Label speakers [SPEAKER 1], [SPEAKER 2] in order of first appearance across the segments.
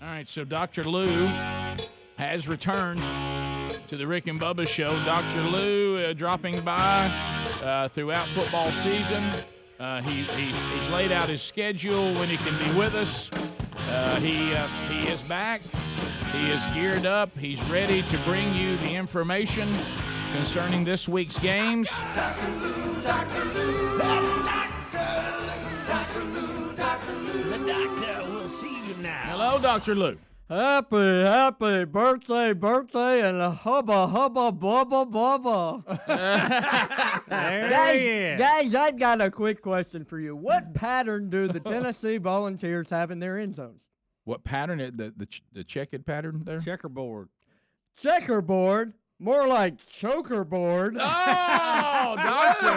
[SPEAKER 1] All right, so Dr. Lou has returned to the Rick and Bubba Show. Dr. Lou dropping by throughout football season. He's laid out his schedule when he can be with us. He is back. He is geared up. He's ready to bring you the information concerning this week's games.
[SPEAKER 2] Dr. Lou, Dr. Lou, that's Dr. Lou, Dr. Lou, Dr. Lou. The doctor will see you now.
[SPEAKER 1] Hello, Dr. Lou.
[SPEAKER 3] Happy birthday, and a hubba, bubba. Guys, I've got a quick question for you. What pattern do the Tennessee Volunteers have in their end zones?
[SPEAKER 1] What pattern? The checkered pattern there?
[SPEAKER 4] Checkerboard.
[SPEAKER 3] Checkerboard? More like chokerboard.
[SPEAKER 1] Oh, Doctor!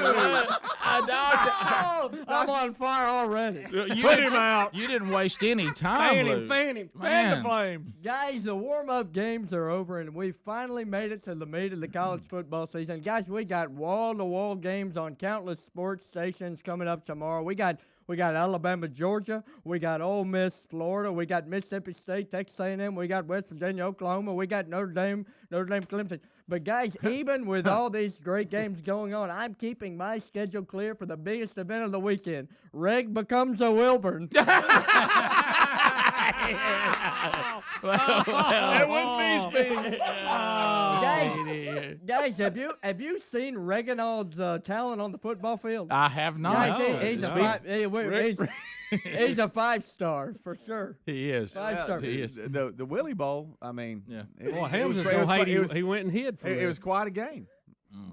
[SPEAKER 3] Oh, I'm on fire already.
[SPEAKER 4] Put him out.
[SPEAKER 1] You didn't waste any time, Lou.
[SPEAKER 4] Fan him.
[SPEAKER 1] Man.
[SPEAKER 4] Fan the flame.
[SPEAKER 3] Guys, the warm-up games are over, and we finally made it to the meat of the college football season. Guys, we got wall-to-wall games on countless sports stations coming up tomorrow. We got Alabama, Georgia. We got Ole Miss, Florida. We got Mississippi State, Texas A&M. We got West Virginia, Oklahoma. We got Notre Dame, Clemson. But, guys, even with all these great games going on, I'm keeping my schedule clear for the biggest event of the weekend. Reg becomes a Wilburn.
[SPEAKER 4] That wouldn't be
[SPEAKER 3] Guys, have you seen Reginald's talent on the football field?
[SPEAKER 1] I have not.
[SPEAKER 3] Guys, he's a 5-star for sure.
[SPEAKER 1] He is.
[SPEAKER 3] 5-star.
[SPEAKER 1] He is.
[SPEAKER 5] The Willie Bowl, I mean.
[SPEAKER 1] Yeah.
[SPEAKER 4] Well, Helms is going to hate him. He went and hid from
[SPEAKER 5] it was quite a game.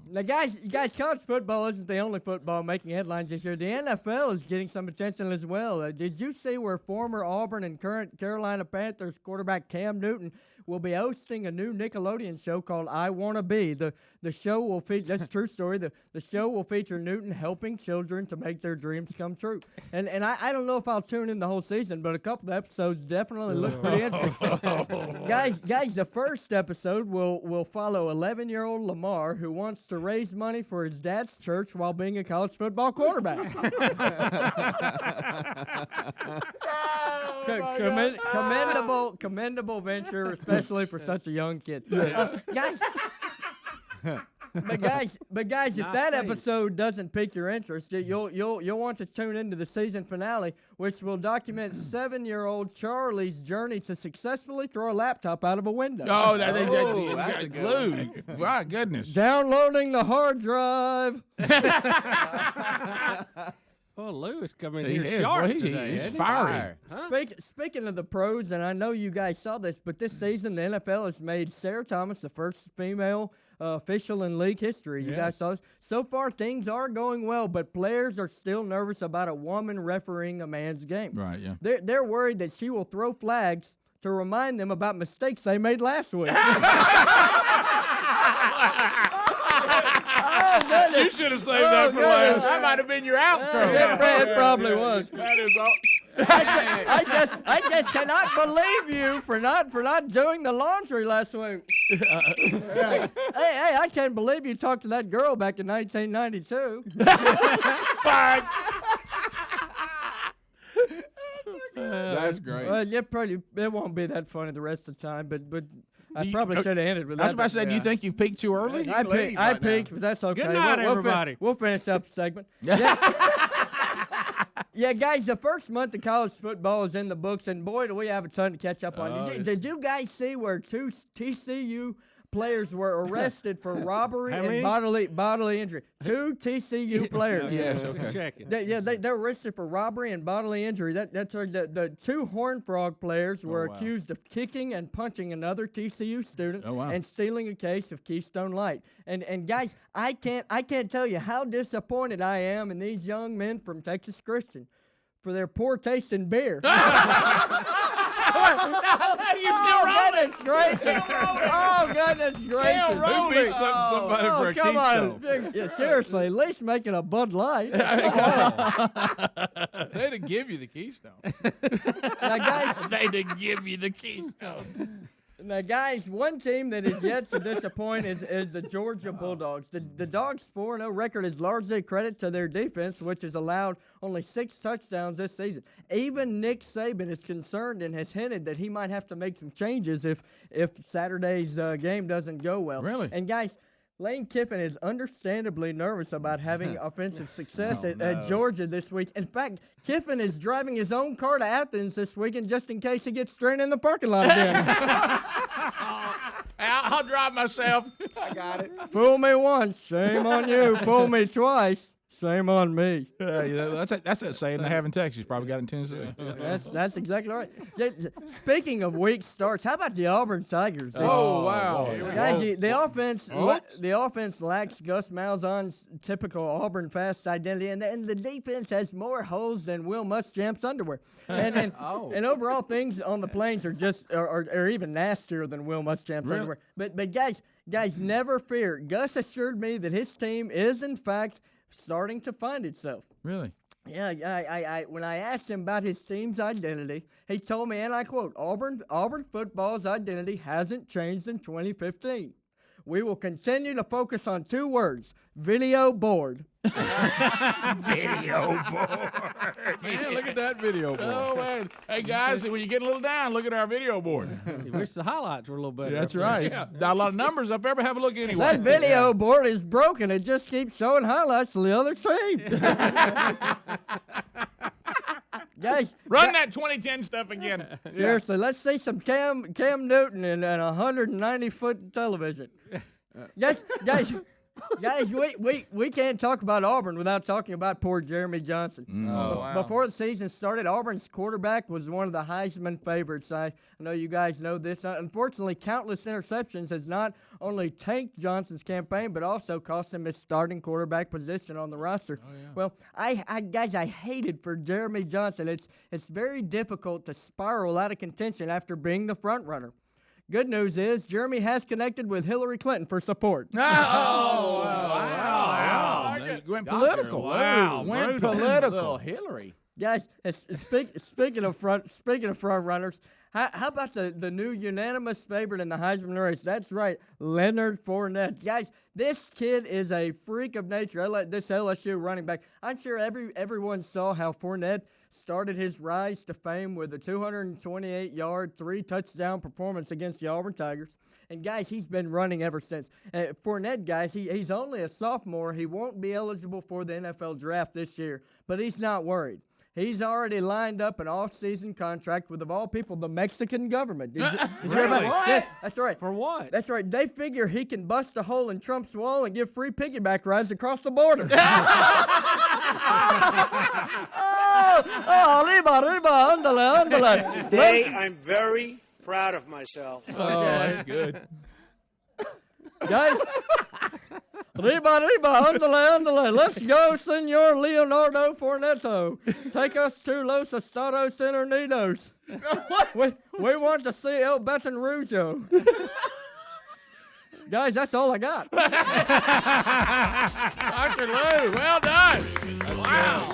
[SPEAKER 3] Now, guys, college football isn't the only football making headlines this year. The NFL is getting some attention as well. Did you see where former Auburn and current Carolina Panthers quarterback Cam Newton will be hosting a new Nickelodeon show called I Wanna Be? The show will feature, that's a true story, the show will feature Newton helping children to make their dreams come true. And I don't know if I'll tune in the whole season, but a couple of episodes definitely look pretty interesting. Guys, the first episode will follow 11-year-old Lamar, who wants to raise money for his dad's church while being a college football quarterback. Commendable venture, especially for such a young kid. Guys, if that episode doesn't pique your interest, you'll want to tune into the season finale, which will document 7-year-old Charlie's journey to successfully throw a laptop out of a window.
[SPEAKER 1] Oh, that's a good Lou. My goodness.
[SPEAKER 3] Downloading the hard drive.
[SPEAKER 4] Oh, Lou is coming
[SPEAKER 1] He
[SPEAKER 4] here
[SPEAKER 1] is.
[SPEAKER 4] sharp
[SPEAKER 1] Well,
[SPEAKER 4] today.
[SPEAKER 1] he's
[SPEAKER 4] isn't he?
[SPEAKER 1] fiery.
[SPEAKER 4] Huh?
[SPEAKER 3] Speaking of the pros, and I know you guys saw this, but this season the NFL has made Sarah Thomas the first female official in league history. You guys saw this. So far, things are going well, but players are still nervous about a woman refereeing a man's game.
[SPEAKER 1] Right, yeah.
[SPEAKER 3] They're worried that she will throw flags to remind them about mistakes they made last week. Oh, goodness.
[SPEAKER 4] You should have saved that for last.
[SPEAKER 1] That might have been your outro.
[SPEAKER 3] It probably was.
[SPEAKER 4] That is all.
[SPEAKER 3] I just cannot believe you for not doing the laundry last week. Hey, I can't believe you talked to that girl back in 1992.
[SPEAKER 1] Fine.
[SPEAKER 5] That's great.
[SPEAKER 3] It won't be that funny the rest of the time, but I probably should have ended with that.
[SPEAKER 1] I was about to say, do you think you've peaked too early?
[SPEAKER 3] I peaked, but that's okay.
[SPEAKER 4] Good night, everybody.
[SPEAKER 3] We'll finish up the segment. Yeah, guys, the first month of college football is in the books, and boy, do we have a ton to catch up on. Did you guys see where 2 TCU players were arrested for robbery and bodily injury? 2 TCU players.
[SPEAKER 1] Yes, okay.
[SPEAKER 4] Check it.
[SPEAKER 3] They're arrested for robbery and bodily injury. The 2 Horned Frog players were accused of kicking and punching another TCU student and stealing a case of Keystone Light. And guys, I can't tell you how disappointed I am in these young men from Texas Christian for their poor taste in beer. Goodness gracious! Oh, goodness gracious!
[SPEAKER 4] Who beats up somebody for a
[SPEAKER 3] come
[SPEAKER 4] Keystone?
[SPEAKER 3] on. Yeah, seriously, at least make it a Bud Light.
[SPEAKER 1] They didn't give you the Keystone.
[SPEAKER 3] Now, guys,
[SPEAKER 1] They didn't give you the Keystone.
[SPEAKER 3] Now, guys, one team that is yet to disappoint is the Georgia Bulldogs. The Dogs' 4-0 record is largely a credit to their defense, which has allowed only 6 touchdowns this season. Even Nick Saban is concerned and has hinted that he might have to make some changes if Saturday's game doesn't go well.
[SPEAKER 1] Really?
[SPEAKER 3] And, guys, Lane Kiffin is understandably nervous about having offensive success at Georgia this week. In fact, Kiffin is driving his own car to Athens this weekend just in case he gets stranded in the parking lot again.
[SPEAKER 1] I'll drive myself.
[SPEAKER 5] I got it.
[SPEAKER 3] Fool me once, shame on you. Fool me twice, shame on me.
[SPEAKER 1] That's that saying they have in Texas. Probably got it in Tennessee.
[SPEAKER 3] That's exactly right. Speaking of weak starts, how about the Auburn Tigers?
[SPEAKER 1] Oh, wow.
[SPEAKER 3] Guys, the offense lacks Gus Malzahn's typical Auburn fast identity, and the defense has more holes than Will Muschamp's underwear. And overall, things on the Plains are just are even nastier than Will Muschamp's underwear. But guys, never fear. Gus assured me that his team is in fact starting to find itself.
[SPEAKER 1] Really?
[SPEAKER 3] Yeah, I when I asked him about his team's identity, he told me, and I quote, Auburn football's identity hasn't changed in 2015. We will continue to focus on 2 words, video board.
[SPEAKER 1] Video board.
[SPEAKER 4] Man, look at that video board.
[SPEAKER 1] Oh, man. Hey, guys, when you get a little down, look at our video board.
[SPEAKER 4] You wish the highlights were a little better.
[SPEAKER 1] That's right. It's not a lot of numbers up there, but have a look anyway.
[SPEAKER 3] That video board is broken. It just keeps showing highlights of the other team. Guys,
[SPEAKER 1] Run that 2010 stuff again.
[SPEAKER 3] seriously, let's see some Cam Newton in a 190-foot television. Guys, we can't talk about Auburn without talking about poor Jeremy Johnson. Before the season started, Auburn's quarterback was one of the Heisman favorites. I know you guys know this. Unfortunately, countless interceptions has not only tanked Johnson's campaign, but also cost him his starting quarterback position on the roster. Well, I hated for Jeremy Johnson. It's very difficult to spiral out of contention after being the front runner. Good news is Jeremy has connected with Hillary Clinton for support.
[SPEAKER 1] Wow. Went political.
[SPEAKER 4] Wow.
[SPEAKER 1] Went political.
[SPEAKER 5] Little Hillary.
[SPEAKER 3] Guys, speaking of front runners, how about the new unanimous favorite in the Heisman race? That's right, Leonard Fournette. Guys, this kid is a freak of nature. This LSU running back. I'm sure everyone saw how Fournette started his rise to fame with a 228-yard, 3-touchdown performance against the Auburn Tigers. And, guys, he's been running ever since. Fournette, guys, he's only a sophomore. He won't be eligible for the NFL draft this year, but he's not worried. He's already lined up an off-season contract with, of all people, the Mexican government. Did you hear about that? Yes, that's right.
[SPEAKER 4] For what?
[SPEAKER 3] That's right. They figure he can bust a hole in Trump's wall and give free piggyback rides across the border. Arriba, ándale.
[SPEAKER 6] Today, I'm very proud of myself.
[SPEAKER 1] Oh, that's good.
[SPEAKER 3] Guys, arriba, ándale. Let's go, Senor Leonardo Fournette. Take us to Los Estados Unidos. We want to see El Baton Rouge. Guys, that's all I got.
[SPEAKER 1] Dr. Lou, well done. Wow.